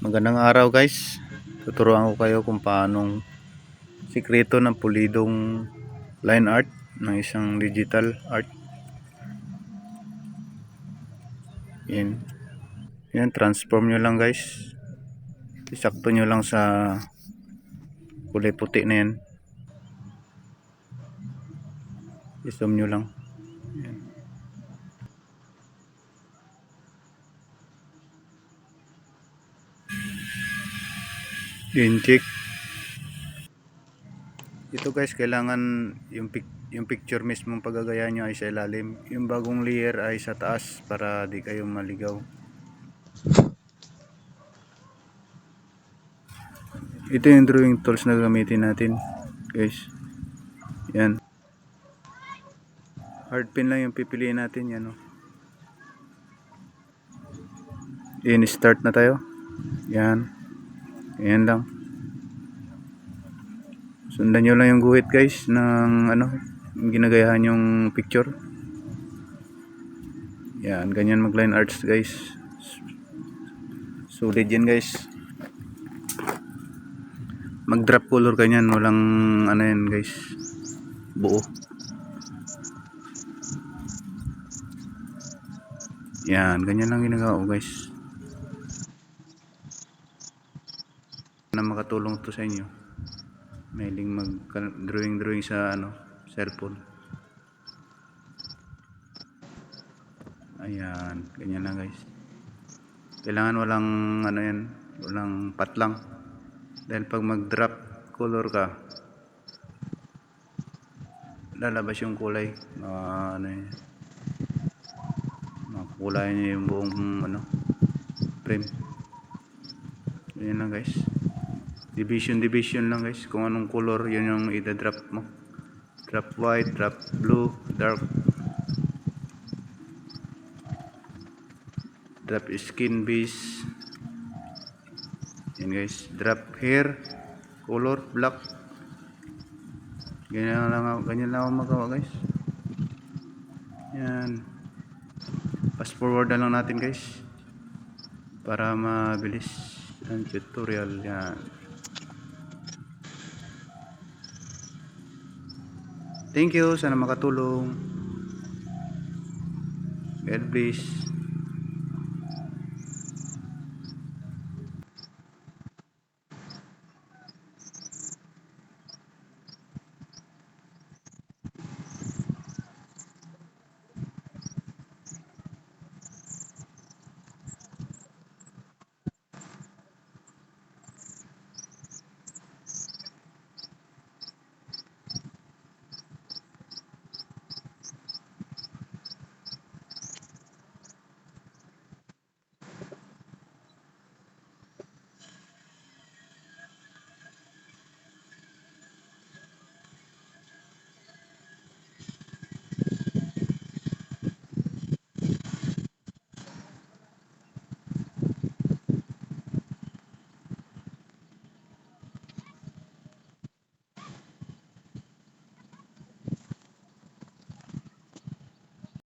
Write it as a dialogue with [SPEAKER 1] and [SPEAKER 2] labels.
[SPEAKER 1] Magandang araw guys. Tuturuan ko kayo kung paanong sikreto ng pulidong line art ng isang digital art. Yan. Yan, transform nyo lang guys. Isakto nyo lang sa kulay puti na yan. I-zoom nyo lang. Yan. Check. Ito guys, kailangan yung picture mismong paggagayahan nyo ay sa ilalim. Yung bagong layer ay sa taas para di kayo maligaw. Ito yung drawing tools na gamitin natin guys. Yan. Hard pen lang yung pipiliin natin yan. Start na tayo. Yan. Yan lang. Sundan nyo lang yung guhit guys ng yung ginagayahan yung picture. Yan, ganyan mag line arts guys. Solid yan guys. Mag drop color ganyan, walang yan guys, buo. Yan, ganyan lang ginagawa ko guys. Na makatulong to sa inyo. Mailing mag drawing sa cellphone. Ayan, ganyan lang guys. Kailangan walang yan, walang patlang. Dahil pag mag drop color ka, lalabas yung kulay. Makulay niya yung buong frame. Ganyan lang guys. Division lang guys. Kung anong color, yun yung i-drop mo. Drop white, drop blue, dark, drop skin base. Yan guys. Drop hair, color, black. Ganyan lang ako magawa guys. Yan. Fast forward na lang natin guys. Para mabilis ang tutorial. Yan. Thank you, sana makatulong. God bless.